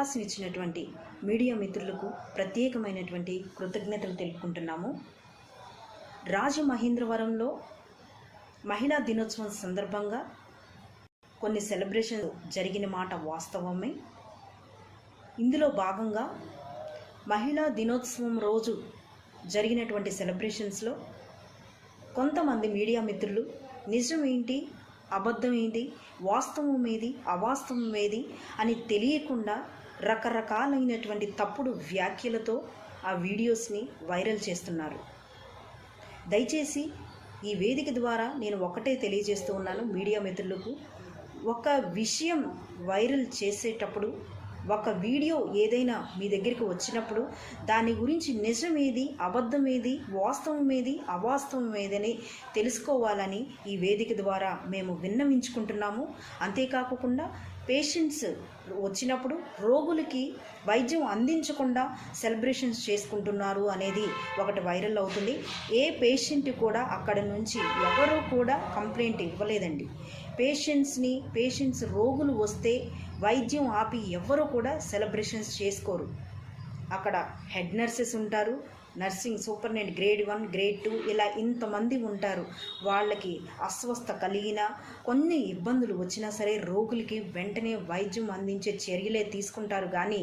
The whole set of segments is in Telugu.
అవకాశం ఇచ్చినటువంటి మీడియా మిత్రులకు ప్రత్యేకమైనటువంటి కృతజ్ఞతలు తెలుపుకుంటున్నాము. రాజమహేంద్రవరంలో మహిళా దినోత్సవం సందర్భంగా కొన్ని సెలబ్రేషన్ జరిగిన మాట వాస్తవమే. ఇందులో భాగంగా మహిళా దినోత్సవం రోజు జరిగినటువంటి సెలబ్రేషన్స్లో కొంతమంది మీడియా మిత్రులు నిజం ఏంటి, అబద్ధం ఏంటి, వాస్తవం ఏది, అవాస్తవం ఏది అని తెలియకుండా రకరకాలైనటువంటి తప్పుడు వ్యాఖ్యలతో ఆ వీడియోస్ని వైరల్ చేస్తున్నారు. దయచేసి ఈ వేదిక ద్వారా నేను ఒకటే తెలియజేస్తూ ఉన్నాను మీడియా మిత్రులకు, ఒక విషయం వైరల్ చేసేటప్పుడు, ఒక వీడియో ఏదైనా మీ దగ్గరికి వచ్చినప్పుడు దాని గురించి నిజం ఏది, అబద్ధం ఏది, వాస్తవం ఏది, అవాస్తవం ఏదని తెలుసుకోవాలని ఈ వేదిక ద్వారా మేము విన్నవించుకుంటున్నాము. అంతేకాకుండా పేషెంట్స్ వచ్చినప్పుడు రోగులకి వైద్యం అందించకుండా సెలబ్రేషన్స్ చేసుకుంటున్నారు అనేది ఒకటి వైరల్ అవుతుంది. ఏ పేషెంట్ కూడా అక్కడి నుంచి ఎవరూ కూడా కంప్లైంట్ ఇవ్వలేదండి. పేషెంట్స్ రోగులు వస్తే వైద్యం ఆపి ఎవ్వరూ కూడా సెలబ్రేషన్స్ చేసుకోరు. అక్కడ హెడ్ నర్సెస్ ఉంటారు, నర్సింగ్ సూపరింటెండెంట్ గ్రేడ్ 1, గ్రేడ్ 2 ఇలా ఇంతమంది ఉంటారు. వాళ్ళకి అస్వస్థ కలిగినా కొన్ని ఇబ్బందులు వచ్చినా సరే రోగులకి వెంటనే వైద్యం అందించే చర్యలే తీసుకుంటారు. కానీ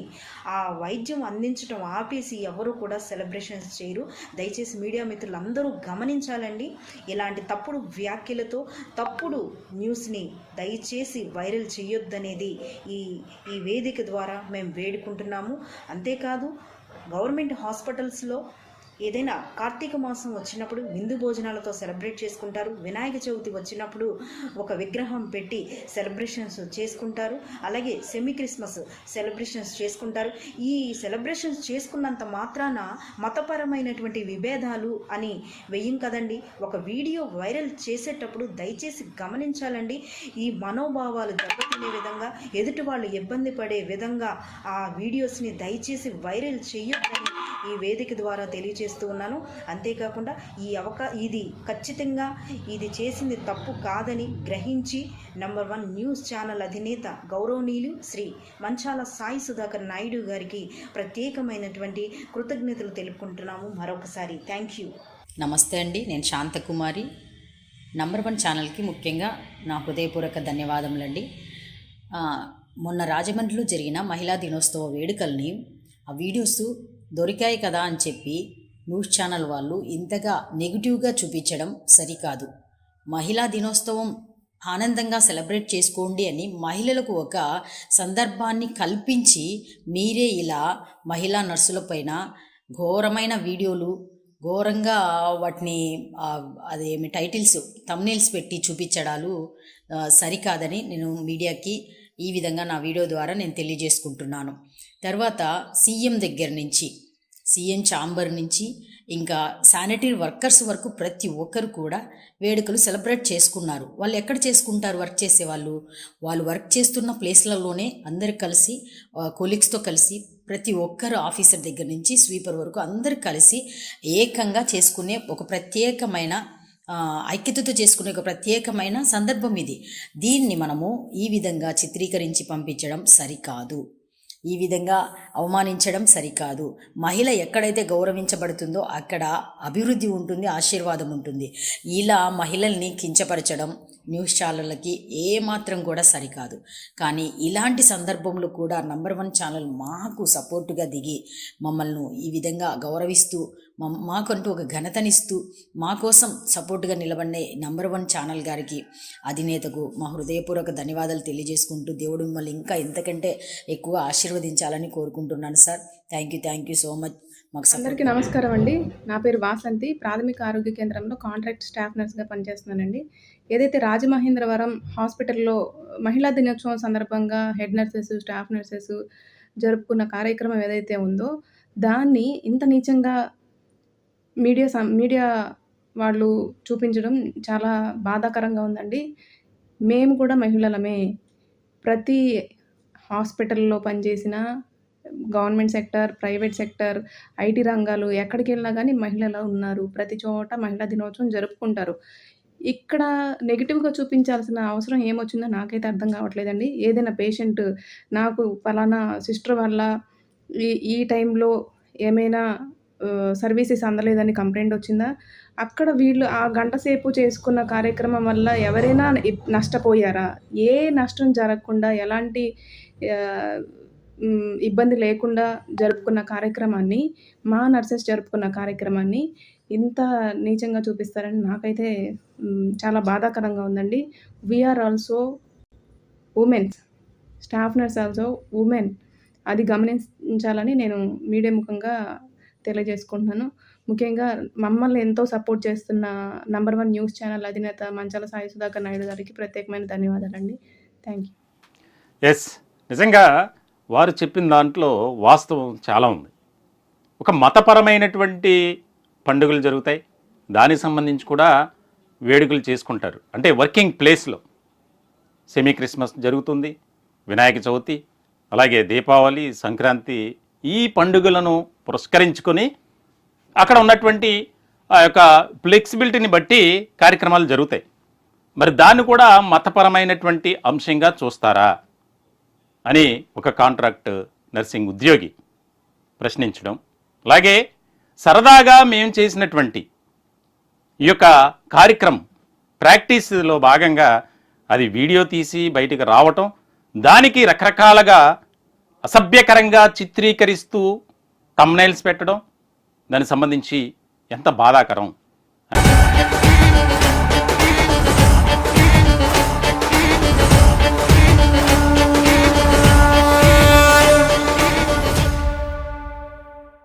ఆ వైద్యం అందించడం ఆపేసి ఎవరు కూడా సెలబ్రేషన్స్ చేయరు. దయచేసి మీడియా మిత్రులందరూ గమనించాలండి. ఇలాంటి తప్పుడు వ్యాఖ్యలతో తప్పుడు న్యూస్ని దయచేసి వైరల్ చేయొద్దనేది ఈ వేదిక ద్వారా మేము వేడుకుంటున్నాము. అంతేకాదు గవర్నమెంట్ హాస్పిటల్స్లో ఏదైనా కార్తీక మాసం వచ్చినప్పుడు విందు భోజనాలతో సెలబ్రేట్ చేసుకుంటారు. వినాయక చవితి వచ్చినప్పుడు ఒక విగ్రహం పెట్టి సెలబ్రేషన్స్ చేసుకుంటారు. అలాగే సెమీ క్రిస్మస్ సెలబ్రేషన్స్ చేసుకుంటారు. ఈ సెలబ్రేషన్స్ చేసుకున్నంత మాత్రాన మతపరమైనటువంటి విభేదాలు అని వెయ్యం కదండి. ఒక వీడియో వైరల్ చేసేటప్పుడు దయచేసి గమనించాలండి. ఈ మనోభావాలు దెబ్బతినే విధంగా, ఎదుటి వాళ్ళు ఇబ్బంది పడే విధంగా ఆ వీడియోస్ని దయచేసి వైరల్ చేయొద్దని ఈ వేదిక ద్వారా తెలియజేస్తూ ఉన్నాను. అంతేకాకుండా ఇది ఖచ్చితంగా ఇది చేసింది తప్పు కాదని గ్రహించి నంబర్ 1 న్యూస్ ఛానల్ అధినేత గౌరవనీయులు శ్రీ మంచాల సాయి సుధాకర్ నాయుడు గారికి ప్రత్యేకమైనటువంటి కృతజ్ఞతలు తెలుపుకుంటున్నాము. మరొకసారి థ్యాంక్ యూ. నమస్తే అండి, నేను శాంతకుమారి. నంబర్ 1 ఛానల్కి ముఖ్యంగా నా హృదయపూర్వక ధన్యవాదములండి. మొన్న రాజమండ్రిలో జరిగిన మహిళా దినోత్సవ వేడుకల్ని ఆ వీడియోస్ దొరికాయి కదా అని చెప్పి న్యూస్ ఛానల్ వాళ్ళు ఇంతగా నెగిటివ్గా చూపించడం సరికాదు. మహిళా దినోత్సవం ఆనందంగా సెలబ్రేట్ చేసుకోండి అని మహిళలకు ఒక సందర్భాన్ని కల్పించి మీరే ఇలా మహిళా నర్సులపైన ఘోరమైన వీడియోలు, ఘోరంగా వాటిని అదేమి టైటిల్స్, థంబ్నెయిల్స్ పెట్టి చూపించడాలు సరికాదని నేను మీడియాకి ఈ విధంగా నా వీడియో ద్వారా నేను తెలియజేసుకుంటున్నాను. తర్వాత సీఎం దగ్గర నుంచి, సీఎం ఛాంబర్ నుంచి ఇంకా శానిటరీ వర్కర్స్ వరకు ప్రతి ఒక్కరు కూడా వేడుకలు సెలబ్రేట్ చేసుకున్నారు. వాళ్ళు ఎక్కడ చేసుకుంటారు? వర్క్ చేసేవాళ్ళు వాళ్ళు వర్క్ చేస్తున్న ప్లేస్లలోనే అందరు కలిసి, కొలీగ్స్తో కలిసి ప్రతి ఒక్కరు ఆఫీసర్ దగ్గర నుంచి స్వీపర్ వరకు అందరు కలిసి ఏకంగా చేసుకునే ఒక ప్రత్యేకమైన ఐక్యతతో చేసుకునే ఒక ప్రత్యేకమైన సందర్భం ఇది. దీన్ని మనము ఈ విధంగా చిత్రీకరించి పంపించడం సరికాదు. ఈ విధంగా అవమానించడం సరికాదు. మహిళ ఎక్కడైతే గౌరవించబడుతుందో అక్కడ అభివృద్ధి ఉంటుంది, ఆశీర్వాదం ఉంటుంది. ఇలా మహిళల్ని కించపరచడం న్యూస్ ఛానళ్ళకి ఏమాత్రం కూడా సరికాదు. కానీ ఇలాంటి సందర్భంలో కూడా నంబర్ 1 ఛానల్ మాకు సపోర్టుగా దిగి మమ్మల్ని ఈ విధంగా గౌరవిస్తూ మాకంటూ ఒక ఘనతనిస్తూ మా కోసం సపోర్టుగా నిలబడే నంబర్ 1 ఛానల్ గారికి, అధినేతకు మా హృదయపూర్వక ధన్యవాదాలు తెలియజేసుకుంటూ దేవుడు మిమ్మల్ని ఇంకా ఎంతకంటే ఎక్కువ ఆశీర్వదించాలని కోరుకుంటున్నాను sir. Thank you so much. అందరికీ నమస్కారం అండి. నా పేరు వాసంతి. ప్రాథమిక ఆరోగ్య కేంద్రంలో కాంట్రాక్ట్ స్టాఫ్ నర్స్గా పనిచేస్తున్నానండి. ఏదైతే రాజమహేంద్రవరం హాస్పిటల్లో మహిళా దినోత్సవం సందర్భంగా హెడ్ నర్సెస్, స్టాఫ్ నర్సెస్ జరుపుకున్న కార్యక్రమం ఏదైతే ఉందో దాన్ని ఇంత నీచంగా మీడియా వాళ్ళు చూపించడం చాలా బాధాకరంగా ఉందండి. మేము కూడా మహిళలమే. ప్రతి హాస్పిటల్లో పనిచేసిన government sector, private sector, IT రంగాలు ఎక్కడికి వెళ్ళినా కానీ మహిళలు ఉన్నారు. ప్రతి చోట మహిళా దినోత్సవం జరుపుకుంటారు. ఇక్కడ నెగెటివ్‌గా చూపించాల్సిన అవసరం ఏమొచ్చిందో నాకైతే అర్థం కావట్లేదండి. ఏదైనా పేషెంట్ నాకు పలానా సిస్టర్ వల్ల ఈ టైంలో ఏమైనా సర్వీసెస్ అందలేదని కంప్లెయింట్ వచ్చిందా? అక్కడ వీళ్ళు ఆ గంట సేపు చేసుకున్న కార్యక్రమం వల్ల ఎవరైనా నష్టపోయారా? ఏ నష్టం జరగకుండా ఎలాంటి ఆహ్, ఇబ్బంది లేకుండా జరుపుకున్న కార్యక్రమాన్ని, మా నర్సెస్ జరుపుకున్న కార్యక్రమాన్ని ఇంత నీచంగా చూపిస్తారని నాకైతే చాలా బాధాకరంగా ఉందండి. We are also womens. Staff nurse also women. అది గమనించాలని నేను మీడియా ముఖంగా తెలియజేసుకుంటున్నాను. ముఖ్యంగా మమ్మల్ని ఎంతో సపోర్ట్ చేస్తున్న నంబర్ 1 న్యూస్ ఛానల్ అధినేత మంచాల సాయి సుధాకర్ నాయుడు గారికి ప్రత్యేకమైన ధన్యవాదాలండి. Thank you. ఎస్, నిజంగా వారు చెప్పిన దాంట్లో వాస్తవం చాలా ఉంది. ఒక మతపరమైనటువంటి పండుగలు జరుగుతాయి, దానికి సంబంధించి కూడా వేడుకలు చేసుకుంటారు. అంటే వర్కింగ్ ప్లేస్లో సెమీ క్రిస్మస్ జరుగుతుంది, వినాయక చవితి, అలాగే దీపావళి, సంక్రాంతి, ఈ పండుగలను పురస్కరించుకొని అక్కడ ఉన్నటువంటి ఆ యొక్క ఫ్లెక్సిబిలిటీని బట్టి కార్యక్రమాలు జరుగుతాయి. మరి దాన్ని కూడా మతపరమైనటువంటి అంశంగా చూస్తారా అని ఒక కాంట్రాక్ట్ నర్సింగ్ ఉద్యోగి ప్రశ్నించడం, అలాగే సరదాగా మేము చేసినటువంటి ఈ యొక్క కార్యక్రమం ప్రాక్టీస్లో భాగంగా అది వీడియో తీసి బయటకు రావటం, దానికి రకరకాలుగా అసభ్యకరంగా చిత్రీకరిస్తూ థంబ్నెయిల్స్ పెట్టడం, దానికి సంబంధించి ఎంత బాధాకరం.